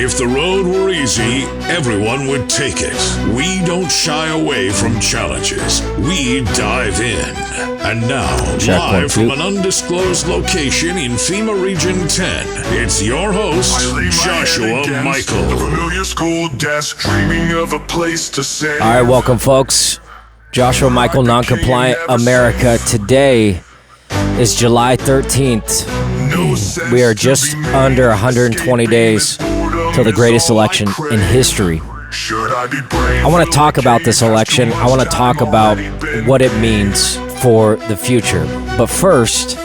If the road were easy, everyone would take it. We don't shy away from challenges. We dive in. And now, live from an undisclosed location in FEMA Region 10, it's your host, Joshua Michael. The familiar school desk, dreaming of a place to say. All right, welcome, folks. Joshua Michael, Non-Compliant America. Today is July 13th. We are just under 120 days till the greatest election in history. I want to talk about this election. I want to talk about what it means for the future. But first,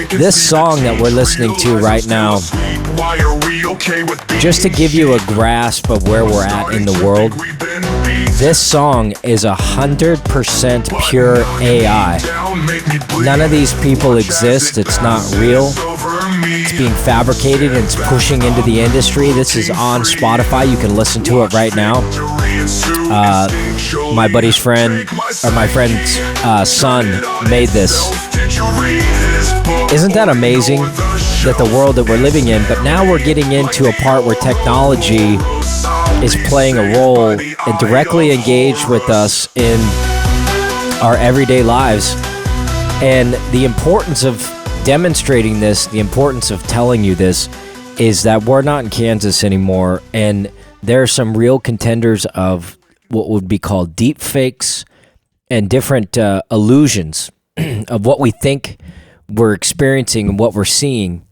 this song that we're listening to right now, just to give you a grasp of where we're at in the world, this song is 100% pure AI. None of these people exist. It's not real. It's being fabricated and it's pushing into the industry. This is on Spotify. You can listen to it right now. My buddy's friend, or my friend's son made this. Isn't that amazing that the world that we're living in, but now we're getting into a part where technology is playing a role and directly engaged with us in our everyday lives. And the importance of demonstrating this, the importance of telling you this, is that we're not in Kansas anymore, and there are some real contenders of what would be called deep fakes and different illusions of what we think we're experiencing and what we're seeing.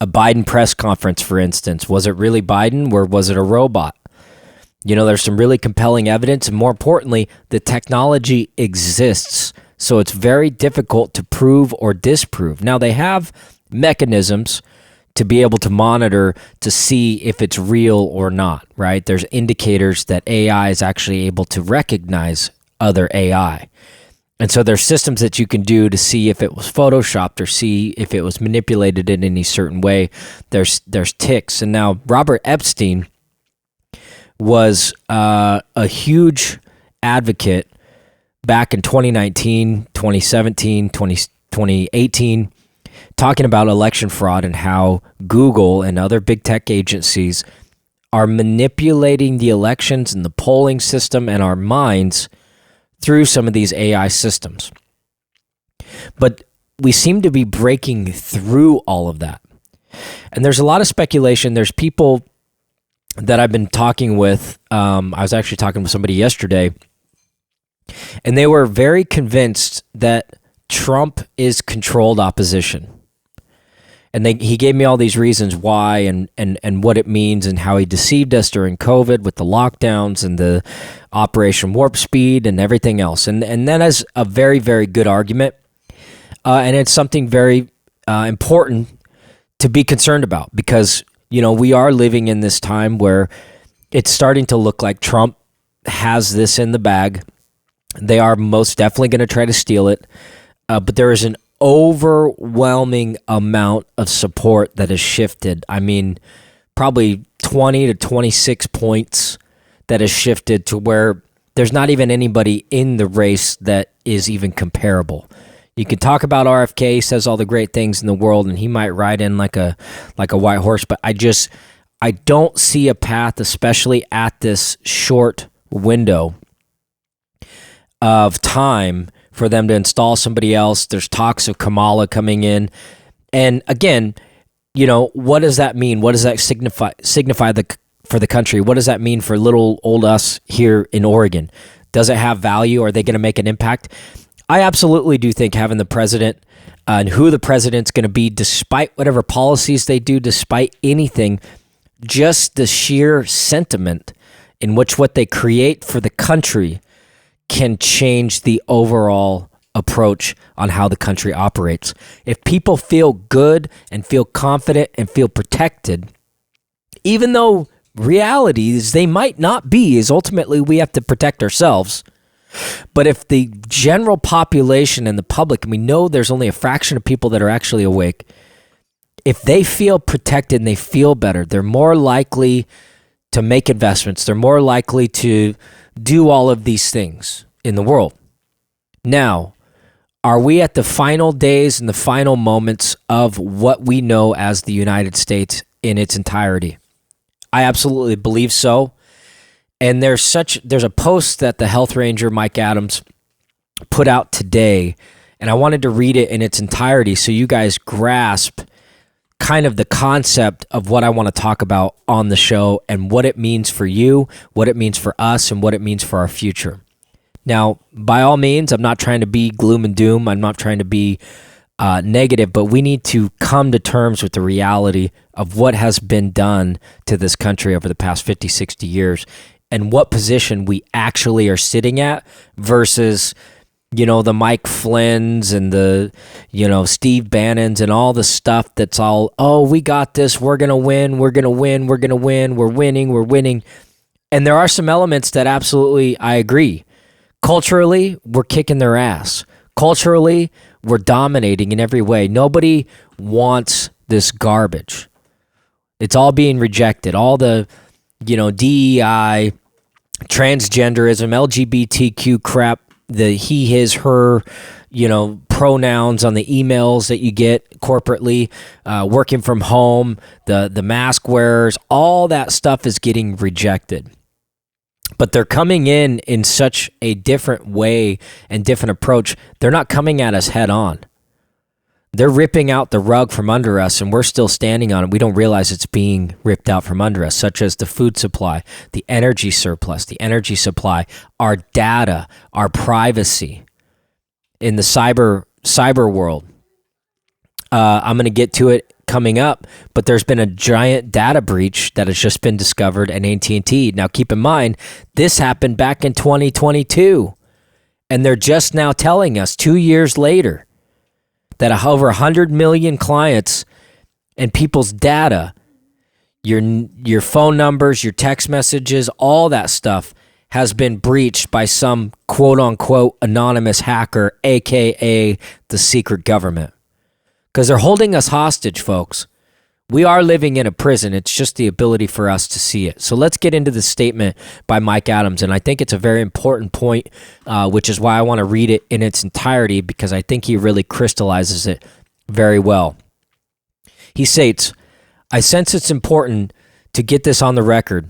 A Biden press conference, for instance. Was it really Biden, or was it a robot? You know, there's some really compelling evidence, and more importantly, the technology exists. So it's very difficult to prove or disprove. Now, they have mechanisms to be able to monitor to see if it's real or not, right? There's indicators that AI is actually able to recognize other AI. And so there's systems that you can do to see if it was photoshopped or see if it was manipulated in any certain way. There's ticks. And now Robert Epstein was a huge advocate back in 2019, 2017, 2018, talking about election fraud and how Google and other big tech agencies are manipulating the elections and the polling system and our minds through some of these AI systems. But we seem to be breaking through all of that. And there's a lot of speculation. There's people that I've been talking with. I was actually talking with somebody yesterday, and they were very convinced that Trump is controlled opposition. And he gave me all these reasons why and what it means and how he deceived us during COVID with the lockdowns and the Operation Warp Speed and everything else. And that is a very, very good argument. And it's something very important to be concerned about because, you know, we are living in this time where it's starting to look like Trump has this in the bag. They are most definitely going to try to steal it. But there is an overwhelming amount of support that has shifted. I mean, probably 20 to 26 points that has shifted to where there's not even anybody in the race that is even comparable. You can talk about RFK, he says all the great things in the world, and he might ride in like a white horse, but I don't see a path, especially at this short window of time, for them to install somebody else. There's talks of Kamala coming in. And again, you know, what does that mean? What does that signify for the country? What does that mean for little old us here in Oregon? Does it have value? Are they going to make an impact? I absolutely do think having the president and who the president's going to be, despite whatever policies they do, despite anything, just the sheer sentiment in which what they create for the country can change the overall approach on how the country operates. If people feel good and feel confident and feel protected, even though reality is they might not be, is ultimately we have to protect ourselves. But if the general population and the public, and we know there's only a fraction of people that are actually awake, if they feel protected and they feel better, they're more likely to make investments. They're more likely to do all of these things in the world. Now, are we at the final days and the final moments of what we know as the United States in its entirety? I absolutely believe so. And there's a post that the Health Ranger, Mike Adams, put out today, and I wanted to read it in its entirety so you guys grasp kind of the concept of what I want to talk about on the show and what it means for you, what it means for us, and what it means for our future. Now, by all means, I'm not trying to be gloom and doom. I'm not trying to be negative, but we need to come to terms with the reality of what has been done to this country over the past 50, 60 years and what position we actually are sitting at versus, the Mike Flynn's and the, Steve Bannon's and all the stuff that's all, oh, we got this, we're going to win, we're winning. And there are some elements that absolutely I agree. Culturally, we're kicking their ass. Culturally, we're dominating in every way. Nobody wants this garbage. It's all being rejected. All the, DEI, transgenderism, LGBTQ crap, the he, his, her, pronouns on the emails that you get corporately, working from home, the mask wearers, all that stuff is getting rejected. But they're coming in such a different way and different approach. They're not coming at us head on. They're ripping out the rug from under us, and we're still standing on it. We don't realize it's being ripped out from under us, such as the food supply, the energy surplus, the energy supply, our data, our privacy in the cyber world. I'm going to get to it coming up, but there's been a giant data breach that has just been discovered at AT&T. Now, keep in mind, this happened back in 2022, and they're just now telling us 2 years later that over 100 million clients and people's data, your phone numbers, your text messages, all that stuff has been breached by some quote-unquote anonymous hacker, a.k.a. the secret government. Because they're holding us hostage, folks. We are living in a prison. It's just the ability for us to see it. So let's get into the statement by Mike Adams. And I think it's a very important point, which is why I want to read it in its entirety, because I think he really crystallizes it very well. He states, I sense it's important to get this on the record.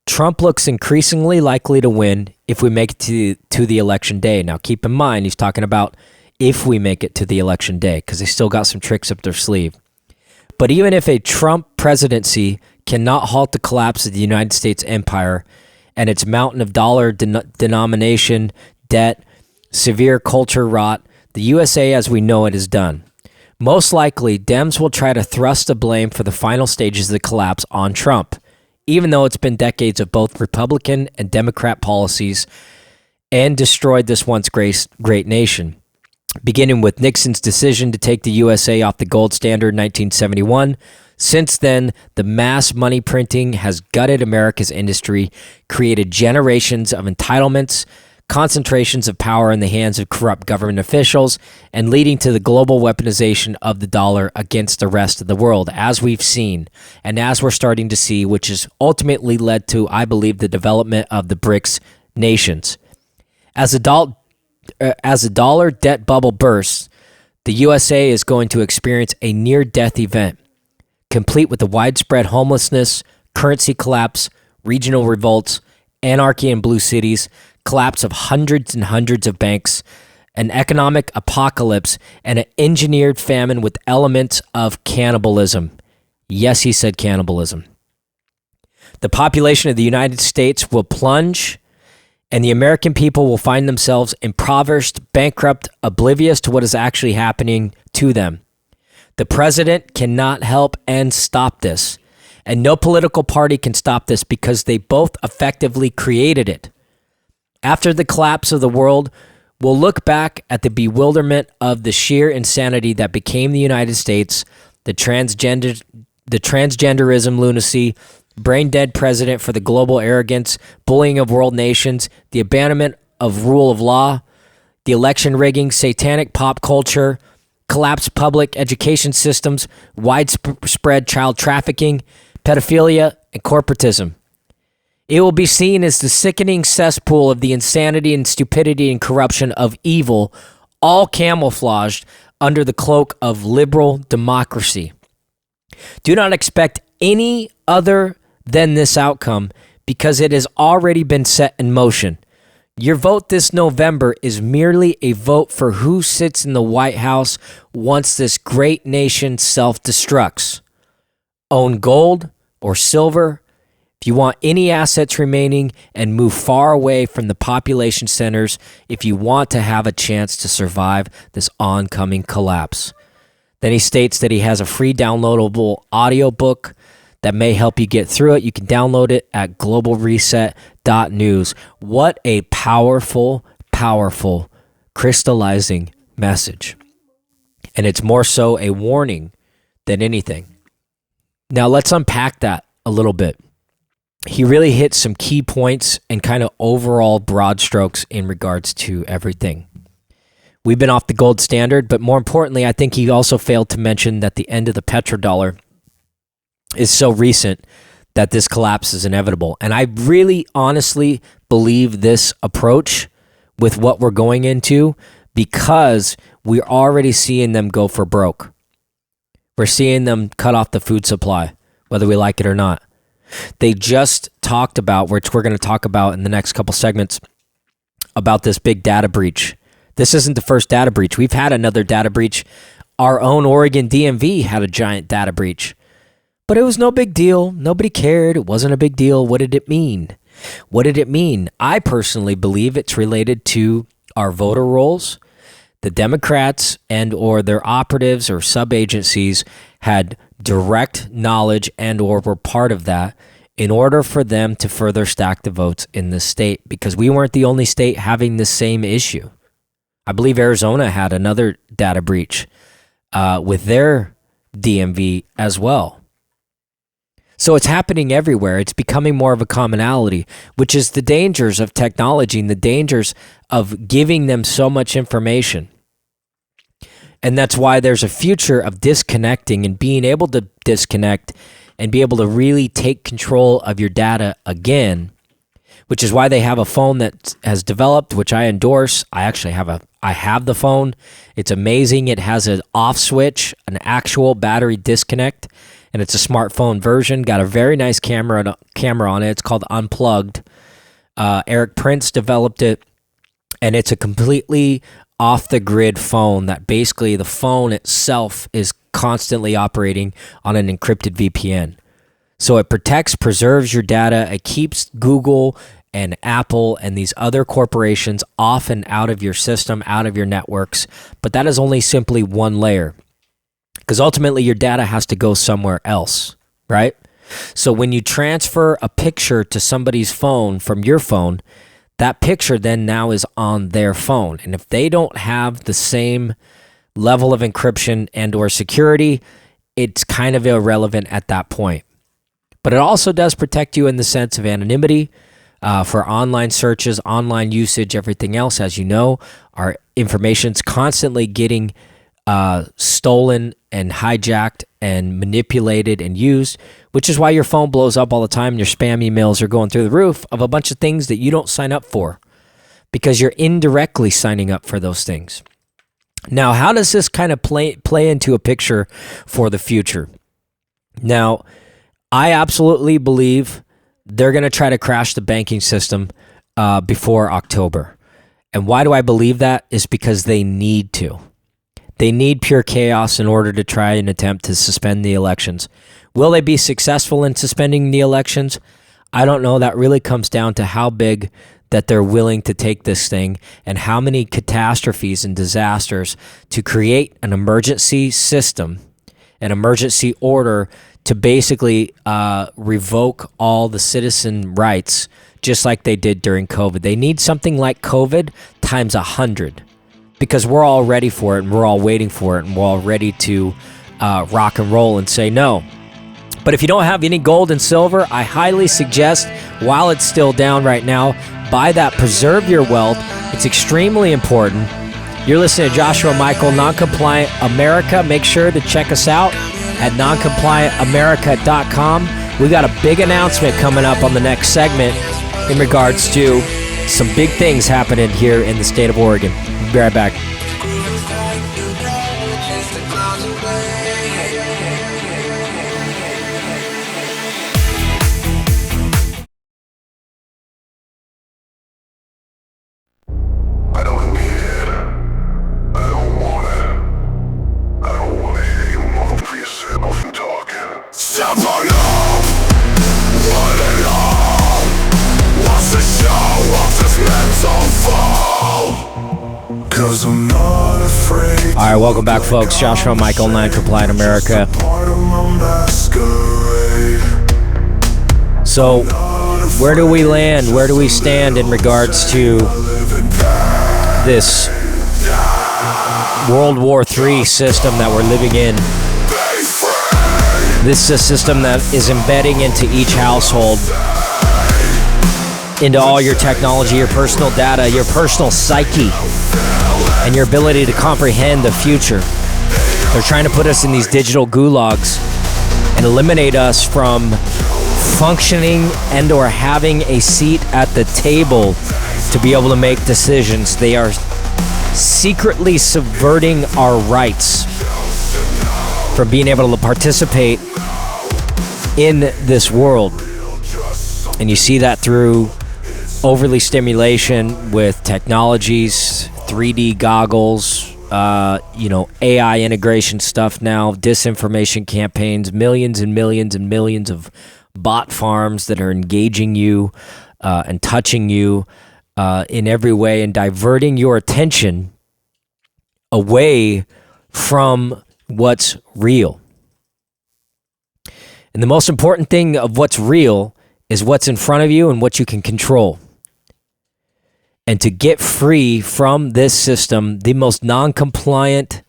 Trump looks increasingly likely to win if we make it to the election day. Now, keep in mind, he's talking about if we make it to the election day, because they still got some tricks up their sleeve. But even if a Trump presidency cannot halt the collapse of the United States empire and its mountain of dollar denomination, debt, severe culture rot, the USA as we know it is done. Most likely, Dems will try to thrust the blame for the final stages of the collapse on Trump, even though it's been decades of both Republican and Democrat policies and destroyed this once great nation. Beginning with Nixon's decision to take the USA off the gold standard in 1971. Since then, the mass money printing has gutted America's industry, created generations of entitlements, concentrations of power in the hands of corrupt government officials, and leading to the global weaponization of the dollar against the rest of the world, as we've seen, and as we're starting to see, which has ultimately led to, I believe, the development of the BRICS nations. As a dollar debt bubble bursts, the USA is going to experience a near-death event, complete with the widespread homelessness, currency collapse, regional revolts, anarchy in blue cities, collapse of hundreds and hundreds of banks, an economic apocalypse, and an engineered famine with elements of cannibalism. Yes, he said cannibalism. The population of the United States will plunge, and the American people will find themselves impoverished, bankrupt, oblivious to what is actually happening to them. The president cannot help and stop this, and no political party can stop this because they both effectively created it. After the collapse of the world, we'll look back at the bewilderment of the sheer insanity that became the United States, the transgenderism lunacy, brain-dead president for the global arrogance, bullying of world nations, the abandonment of rule of law, the election rigging, satanic pop culture, collapsed public education systems, widespread child trafficking, pedophilia, and corporatism. It will be seen as the sickening cesspool of the insanity and stupidity and corruption of evil, all camouflaged under the cloak of liberal democracy. Do not expect any other than this outcome because it has already been set in motion. Your vote this November is merely a vote for who sits in the White House once this great nation self-destructs. Own gold or silver if you want any assets remaining, and move far away from the population centers if you want to have a chance to survive this oncoming collapse. Then he states that he has a free downloadable audiobook that may help you get through it. You can download it at globalreset.news. What a powerful, powerful, crystallizing message. And it's more so a warning than anything. Now let's unpack that a little bit. He really hit some key points and kind of overall broad strokes in regards to everything. We've been off the gold standard, but more importantly, I think he also failed to mention that the end of the petrodollar is so recent that this collapse is inevitable. And I really honestly believe this approach with what we're going into because we're already seeing them go for broke. We're seeing them cut off the food supply, whether we like it or not. They just talked about, which we're going to talk about in the next couple segments, about this big data breach. This isn't the first data breach. We've had another data breach. Our own Oregon DMV had a giant data breach. But it was no big deal. Nobody cared. It wasn't a big deal. What did it mean? What did it mean? I personally believe it's related to our voter rolls. The Democrats and or their operatives or sub-agencies had direct knowledge and or were part of that in order for them to further stack the votes in the state, because we weren't the only state having the same issue. I believe Arizona had another data breach with their DMV as well. So it's happening everywhere. It's becoming more of a commonality, which is the dangers of technology and the dangers of giving them so much information. And that's why there's a future of disconnecting and being able to disconnect and be able to really take control of your data again, which is why they have a phone that has developed, which I endorse. I have the phone. It's amazing. It has an off switch, an actual battery disconnect, and it's a smartphone version. Got a very nice camera on it. It's called Unplugged. Eric Prince developed it, and it's a completely off-the-grid phone that basically the phone itself is constantly operating on an encrypted VPN. So it protects, preserves your data. It keeps Google and Apple and these other corporations off and out of your system, out of your networks. But that is only simply one layer, because ultimately your data has to go somewhere else, right? So when you transfer a picture to somebody's phone from your phone, that picture then now is on their phone. And if they don't have the same level of encryption and or security, it's kind of irrelevant at that point. But it also does protect you in the sense of anonymity for online searches, online usage, everything else. As you know, our information's constantly getting stolen and hijacked and manipulated and used, which is why your phone blows up all the time and your spam emails are going through the roof of a bunch of things that you don't sign up for because you're indirectly signing up for those things. Now, how does this kind of play into a picture for the future? Now, I absolutely believe they're going to try to crash the banking system before October. And why do I believe that? Is because they need to. They need pure chaos in order to try and attempt to suspend the elections. Will they be successful in suspending the elections? I don't know. That really comes down to how big that they're willing to take this thing and how many catastrophes and disasters to create an emergency system, an emergency order to basically revoke all the citizen rights, just like they did during COVID. They need something like COVID times 100. Because we're all ready for it and we're all waiting for it and we're all ready to rock and roll and say no. But if you don't have any gold and silver, I highly suggest, while it's still down right now, buy that. Preserve your wealth. It's extremely important. You're listening to Joshua Michael, Noncompliant America. Make sure to check us out at noncompliantamerica.com. We got a big announcement coming up on the next segment in regards to some big things happening here in the state of Oregon. We'll be right back. don't fall, 'cause I'm not afraid. All right, welcome back, folks. Joshua Michael, 9 Compliant America. Part of my masquerade. So, where do we land? Where do we stand in regards to this World War III system that we're living in? This is a system that is embedding into each household, into all your technology, your personal data, your personal psyche, and your ability to comprehend the future. They're trying to put us in these digital gulags and eliminate us from functioning and or having a seat at the table to be able to make decisions. They are secretly subverting our rights from being able to participate in this world. And you see that through overly stimulation with technologies, 3D goggles, AI integration stuff now, disinformation campaigns, millions and millions and millions of bot farms that are engaging you and touching you in every way and diverting your attention away from what's real. And the most important thing of what's real is what's in front of you and what you can control. And to get free from this system, the most non-compliant,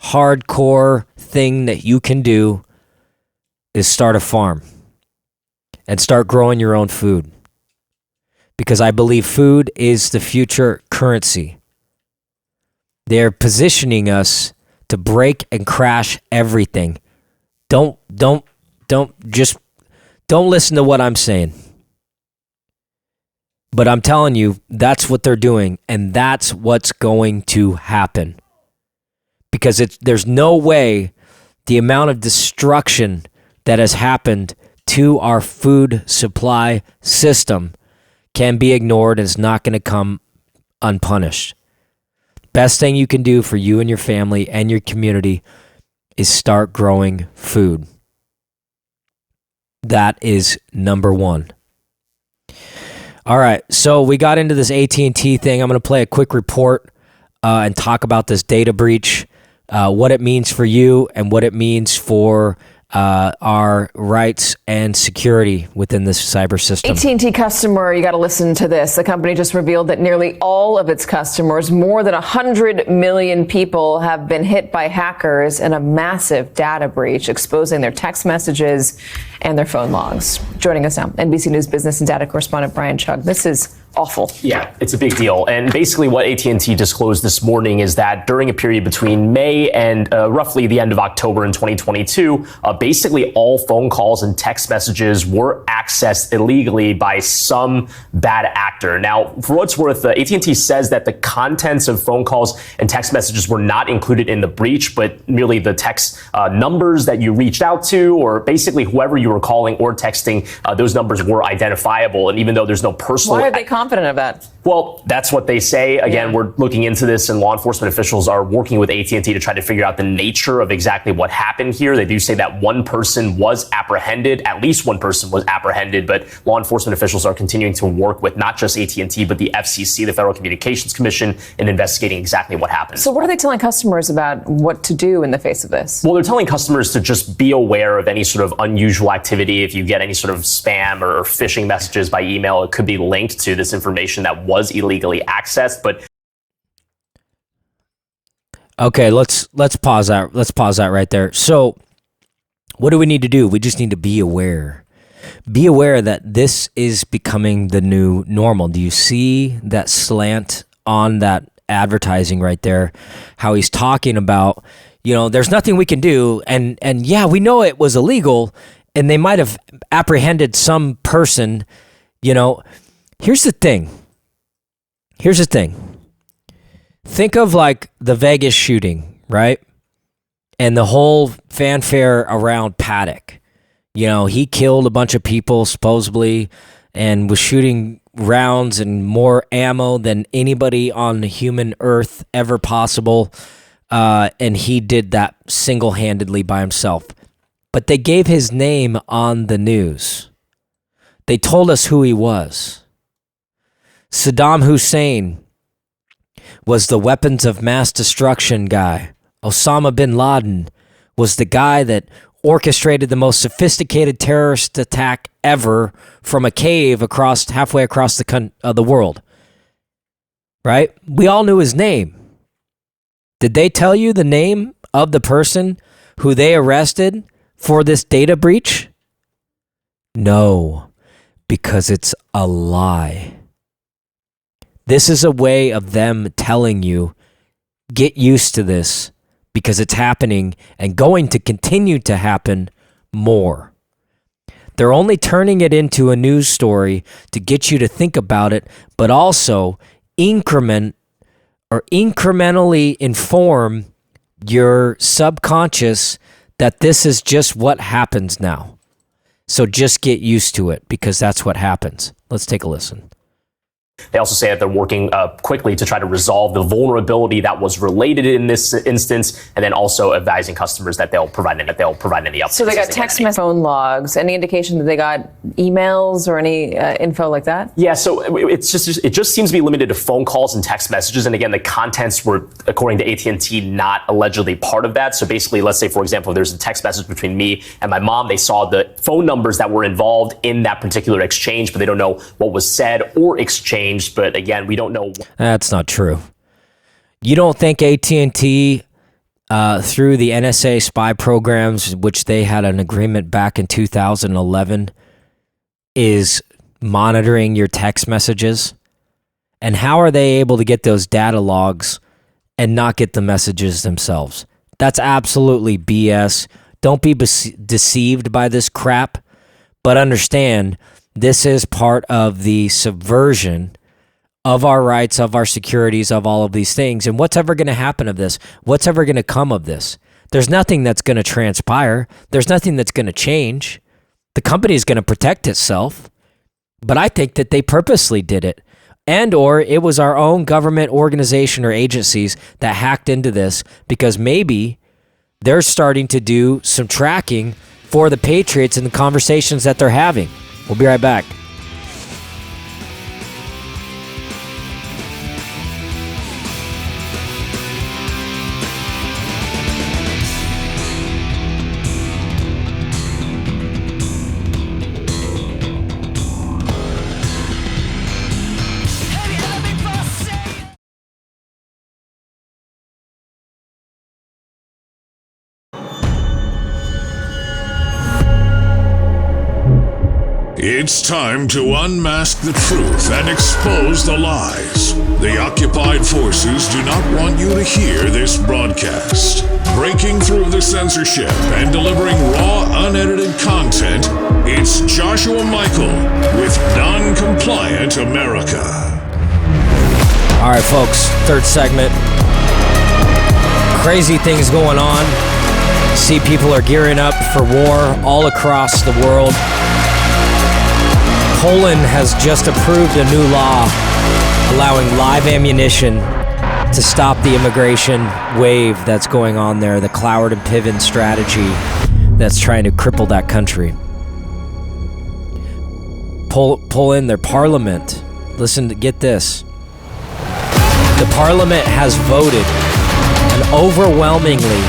hardcore thing that you can do is start a farm and start growing your own food. Because I believe food is the future currency. They're positioning us to break and crash everything. Don't listen to what I'm saying. But I'm telling you, that's what they're doing, and that's what's going to happen. Because there's no way the amount of destruction that has happened to our food supply system can be ignored and is not going to come unpunished. Best thing you can do for you and your family and your community is start growing food. That is number one. All right, so we got into this AT&T thing. I'm going to play a quick report and talk about this data breach, what it means for you and what it means for our rights and security within this cyber system. AT&T customer, you got to listen to this. The company just revealed that nearly all of its customers, more than 100 million people, have been hit by hackers in a massive data breach, exposing their text messages and their phone logs. Joining us now, NBC News business and data correspondent Brian Chugg. This is awful. Yeah, it's a big deal. And basically what AT&T disclosed this morning is that during a period between May and roughly the end of October in 2022, basically all phone calls and text messages were accessed illegally by some bad actor. Now, for what it's worth, AT&T says that the contents of phone calls and text messages were not included in the breach, but merely the text numbers that you reached out to, or basically whoever you were calling or texting, those numbers were identifiable. And even though there's no personal... Why are they confident of that? Well, that's what they say. Again, we're looking into this, and law enforcement officials are working with AT&T to try to figure out the nature of exactly what happened here. They do say that one person was apprehended, at least one person was apprehended, but law enforcement officials are continuing to work with not just AT&T, but the FCC, the Federal Communications Commission, in investigating exactly what happened. So what are they telling customers about what to do in the face of this? Well, they're telling customers to just be aware of any sort of unusual activity. If you get any sort of spam or phishing messages by email, it could be linked to this information that was illegally accessed. But okay, let's pause that. Let's pause that right there. So what do we need to do? We just need to be aware. Be aware that this is becoming the new normal. Do you see that slant on that advertising right there? How he's talking about, there's nothing we can do. And yeah, we know it was illegal and they might have apprehended some person. Here's the thing. Think of like the Vegas shooting, right? And the whole fanfare around Paddock. He killed a bunch of people supposedly and was shooting rounds and more ammo than anybody on the human earth ever possible. And he did that single-handedly by himself. But they gave his name on the news. They told us who he was. Saddam Hussein was the weapons of mass destruction guy. Osama bin Laden was the guy that orchestrated the most sophisticated terrorist attack ever from a cave halfway across the world. Right? We all knew his name. Did they tell you the name of the person who they arrested for this data breach? No, because it's a lie. This is a way of them telling you, get used to this, because it's happening and going to continue to happen more. They're only turning it into a news story to get you to think about it, but also incrementally inform your subconscious that this is just what happens now. So just get used to it, because that's what happens. Let's take a listen. They also say that they're working quickly to try to resolve the vulnerability that was related in this instance, and then also advising customers that they'll provide any updates. So they got text message, phone logs. Any indication that they got emails or any info like that? Yeah, so it just seems to be limited to phone calls and text messages. And again, the contents were, according to AT&T, not allegedly part of that. So basically, let's say, for example, if there's a text message between me and my mom, they saw the phone numbers that were involved in that particular exchange, but they don't know what was said or exchanged. But again, we don't know. That's not true. You don't think AT&T, through the NSA spy programs, which they had an agreement back in 2011, is monitoring your text messages? And how are they able to get those data logs and not get the messages themselves? That's absolutely BS. Don't be deceived by this crap, but understand this is part of the subversion of our rights, of our securities, of all of these things. And what's ever going to happen of this? What's ever going to come of this? There's nothing that's going to transpire. There's nothing that's going to change. The company is going to protect itself. But I think that they purposely did it. And or it was our own government organization or agencies that hacked into this, because maybe they're starting to do some tracking for the Patriots and the conversations that they're having. We'll be right back. It's time to unmask the truth and expose the lies. The occupied forces do not want you to hear this broadcast. Breaking through the censorship and delivering raw, unedited content, it's Joshua Michael with Non-Compliant America. All right, folks, third segment. Crazy things going on. See, people are gearing up for war all across the world. Poland has just approved a new law allowing live ammunition to stop the immigration wave that's going on there, the Cloward and Piven strategy that's trying to cripple that country. Pull in their parliament. Listen, get this. The parliament has voted an overwhelmingly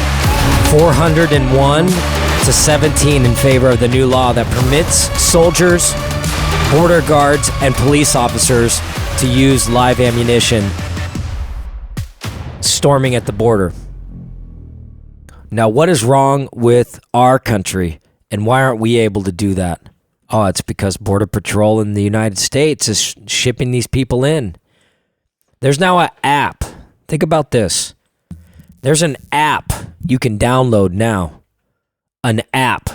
401 to 17 in favor of the new law that permits soldiers, border guards, and police officers to use live ammunition storming at the border. Now, what is wrong with our country, and why aren't we able to do that? Oh, it's because Border Patrol in the United States is shipping these people in. There's now an app. Think about this. There's an app you can download now. An app.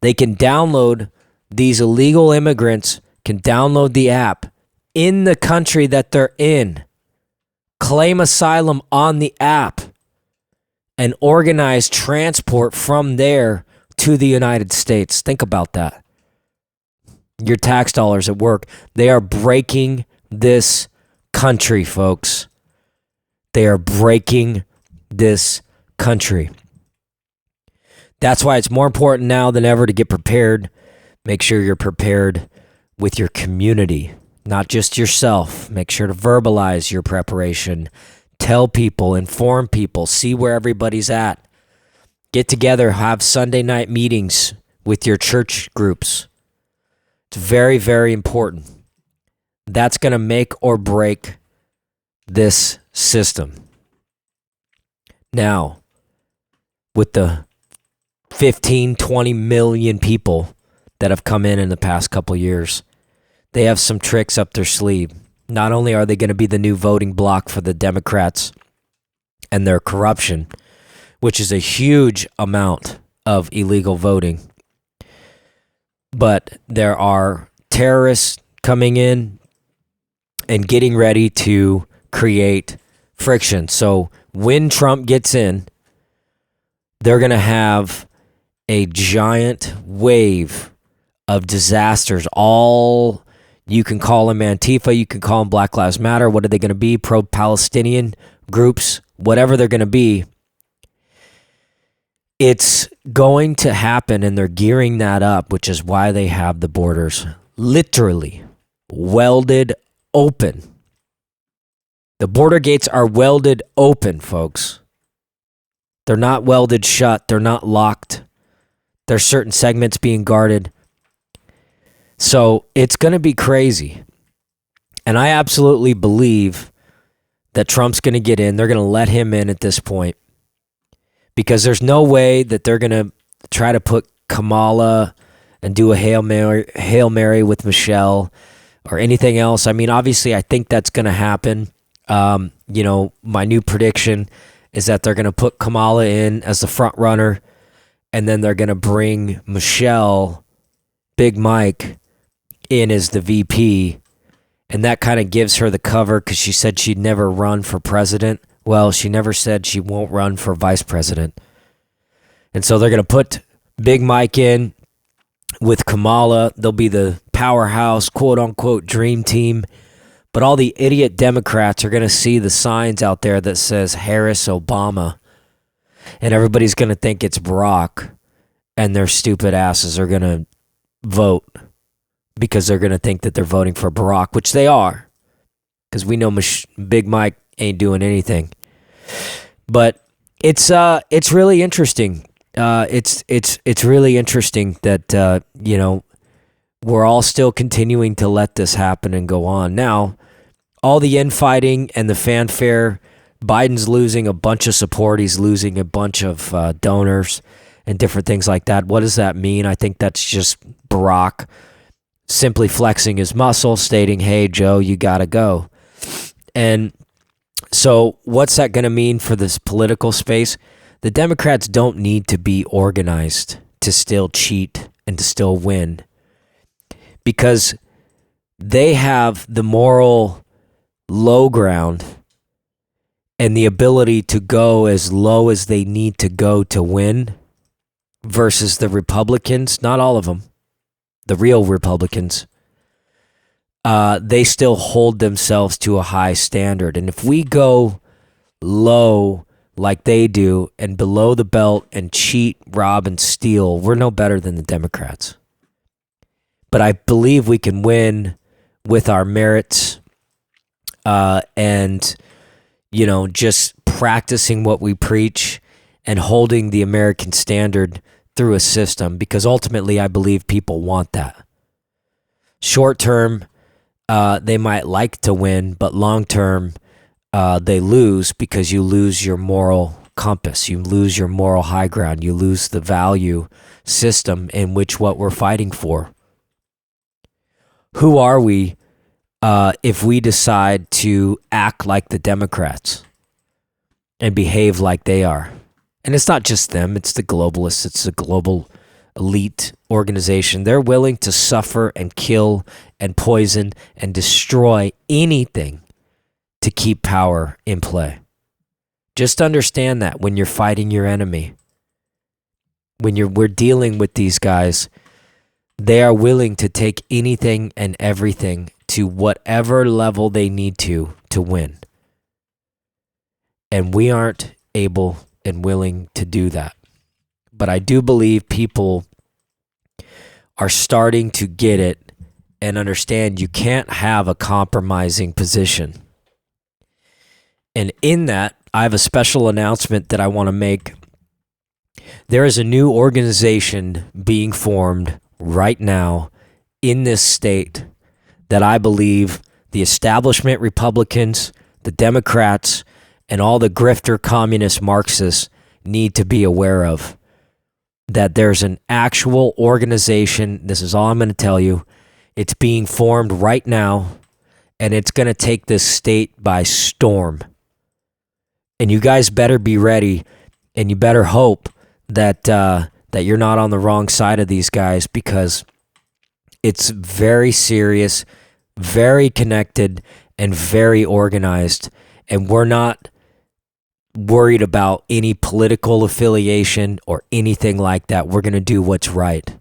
They can download, these illegal immigrants can download the app in the country that they're in, claim asylum on the app, and organize transport from there to the United States. Think about that. Your tax dollars at work. They are breaking this country, folks. They are breaking this country. That's why it's more important now than ever to get prepared. Make sure you're prepared with your community, not just yourself. Make sure to verbalize your preparation. Tell people, inform people, see where everybody's at. Get together, have Sunday night meetings with your church groups. It's very, very important. That's going to make or break this system. Now, with the 15, 20 million people that have come in the past couple years, they have some tricks up their sleeve. Not only are they going to be the new voting bloc for the Democrats and their corruption, which is a huge amount of illegal voting, but there are terrorists coming in and getting ready to create friction. So when Trump gets in, they're going to have a giant wave of disasters. All, you can call them Antifa, you can call them Black Lives Matter. What are they going to be? Pro-Palestinian groups, whatever they're going to be. It's going to happen, and they're gearing that up, which is why they have the borders literally welded open. The border gates are welded open, folks. They're not welded shut. They're not locked. There's certain segments being guarded. So it's going to be crazy. And I absolutely believe that Trump's going to get in. They're going to let him in at this point, because there's no way that they're going to try to put Kamala and do a Hail Mary with Michelle or anything else. I mean, obviously, I think that's going to happen. My new prediction is that they're going to put Kamala in as the front runner, and then they're going to bring Michelle, Big Mike, in as the VP. And that kind of gives her the cover, because she said she'd never run for president. Well, she never said she won't run for vice president. And so they're going to put Big Mike in with Kamala. They'll be the powerhouse, quote unquote, dream team. But all the idiot Democrats are going to see the signs out there that says Harris Obama. And everybody's going to think it's Barack. And their stupid asses are going to vote because they're going to think that they're voting for Barack, which they are. Because we know Big Mike ain't doing anything. But it's really interesting. It's really interesting that we're all still continuing to let this happen and go on. Now, all the infighting and the fanfare, Biden's losing a bunch of support. He's losing a bunch of donors and different things like that. What does that mean? I think that's just Barack simply flexing his muscle, stating, hey, Joe, you got to go. And so what's that going to mean for this political space? The Democrats don't need to be organized to still cheat and to still win, because they have the moral low ground and the ability to go as low as they need to go to win, versus the Republicans, not all of them, the real Republicans. They still hold themselves to a high standard. And if we go low like they do and below the belt and cheat, rob, and steal, we're no better than the Democrats. But I believe we can win with our merits and, just practicing what we preach and holding the American standard through a system, because ultimately I believe people want that. Short term, they might like to win, but long term, they lose, because you lose your moral compass, you lose your moral high ground, you lose the value system in which what we're fighting for. Who are we if we decide to act like the Democrats and behave like they are? And it's not just them, it's the globalists, it's the global elite organization. They're willing to suffer and kill and poison and destroy anything to keep power in play. Just understand that when you're fighting your enemy, when we're dealing with these guys, they are willing to take anything and everything to whatever level they need to win. And we aren't able and willing to do that. But I do believe people are starting to get it and understand you can't have a compromising position. And in that, I have a special announcement that I want to make. There is a new organization being formed right now in this state that I believe the establishment Republicans, the Democrats, and all the grifter communist Marxists need to be aware of. That there's an actual organization, this is all I'm going to tell you, it's being formed right now, and it's going to take this state by storm. And you guys better be ready, and you better hope that that you're not on the wrong side of these guys, because it's very serious, very connected, and very organized. And we're not worried about any political affiliation or anything like that. We're going to do what's right.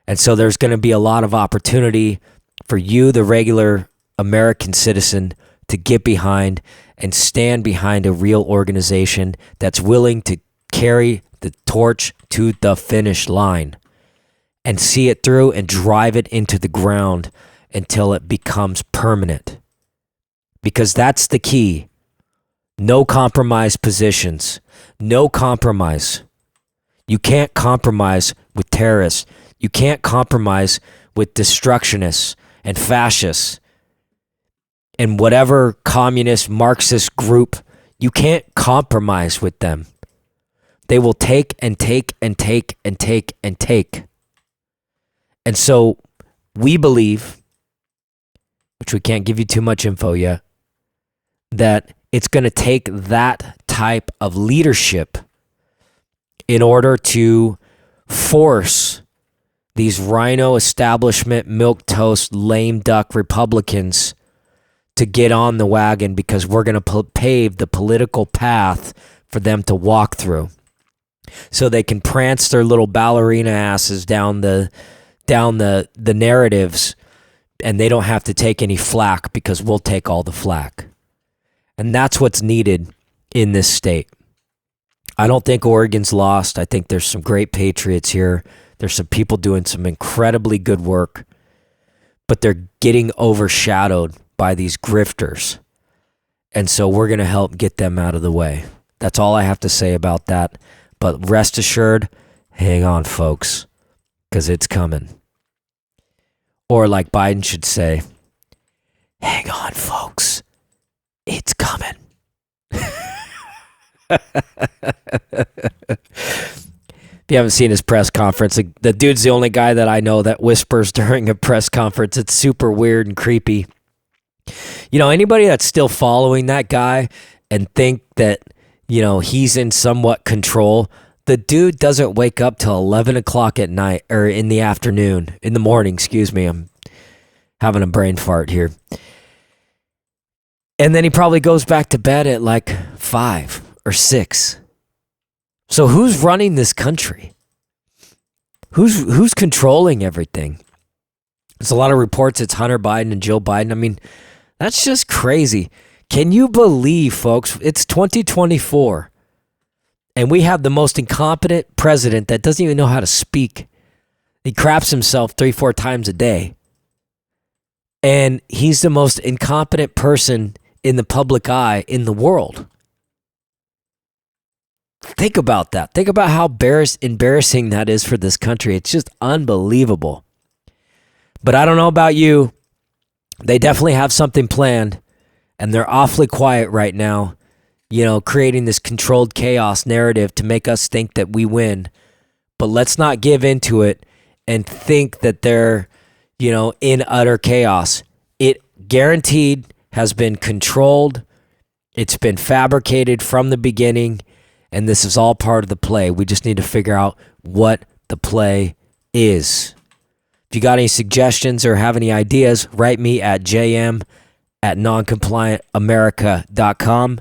And so there's going to be a lot of opportunity for you, the regular American citizen, to get behind and stand behind a real organization that's willing to carry the torch to the finish line and see it through and drive it into the ground until it becomes permanent. Because that's the key. No compromise positions. No compromise. You can't compromise with terrorists. You can't compromise with destructionists and fascists and whatever communist Marxist group. You can't compromise with them. They will take and take and take and take and take. And so we believe, which we can't give you too much info yet, that it's going to take that type of leadership in order to force these rhino establishment, milquetoast, lame duck Republicans to get on the wagon, because we're going to pave the political path for them to walk through, so they can prance their little ballerina asses down the narratives, and they don't have to take any flack, because we'll take all the flack. And that's what's needed in this state. I don't think Oregon's lost. I think there's some great patriots here. There's some people doing some incredibly good work, but they're getting overshadowed by these grifters. And so we're going to help get them out of the way. That's all I have to say about that. But rest assured, hang on, folks, because it's coming. Or like Biden should say, hang on, folks, it's coming. If you haven't seen his press conference, the dude's the only guy that I know that whispers during a press conference. It's super weird and creepy. You know, anybody that's still following that guy and think that, you know, he's in somewhat control, the dude doesn't wake up till 11 o'clock at night, or in the morning, excuse me. I'm having a brain fart here. And then he probably goes back to bed at like 5 or 6. So who's running this country? Who's controlling everything? There's a lot of reports it's Hunter Biden and Joe Biden. I mean, that's just crazy. Can you believe, folks, it's 2024, and we have the most incompetent president that doesn't even know how to speak. He craps himself 3-4 times a day. And he's the most incompetent person in the public eye in the world. Think about that. Think about how embarrassing that is for this country. It's just unbelievable. But I don't know about you. They definitely have something planned, and they're awfully quiet right now, you know, creating this controlled chaos narrative to make us think that we win. But let's not give into it and think that they're, you know, in utter chaos. It guaranteed has been controlled. It's been fabricated from the beginning, and this is all part of the play. We just need to figure out what the play is. If you got any suggestions or have any ideas, write me at jm@noncompliantamerica.com.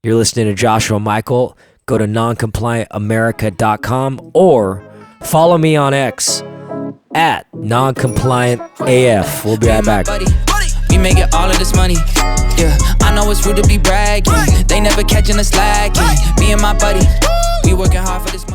You're listening to Joshua Michael. Go to noncompliantamerica.com or follow me on X at noncompliantaf. We'll be right back. We make it all of this money. Yeah, I know it's rude to be bragging. They never catching us lacking. Me and my buddy, we working hard for this money.